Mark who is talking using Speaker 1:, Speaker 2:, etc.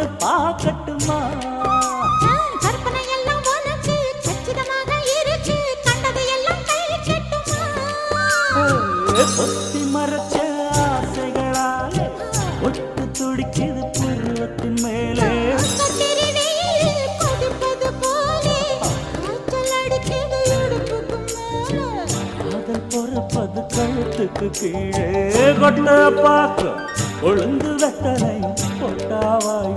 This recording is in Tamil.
Speaker 1: ஒண்ணு பார்க்கட்டுமா?
Speaker 2: கற்பனை எல்லாம் உனக்கு கச்சிதமாக இருக்கு, கண்டது எல்லாம் கை கட்டுமா?
Speaker 1: பொத்தி மறைச்ச ஆசைகளாலே ஒட்டு துடிக்குது புருவத்தின் மேலே.
Speaker 2: கத்திரி வெயில் கொதிப்பது போலே காய்ச்சல் அடிக்குது இடுப்புக்கு மேலே.
Speaker 1: காதல் பொறப்பது கழுத்துக்கு கீழே. கொட்ட பார்க்க ஒழுங்கு வெத்தலை பொட்டாவாய்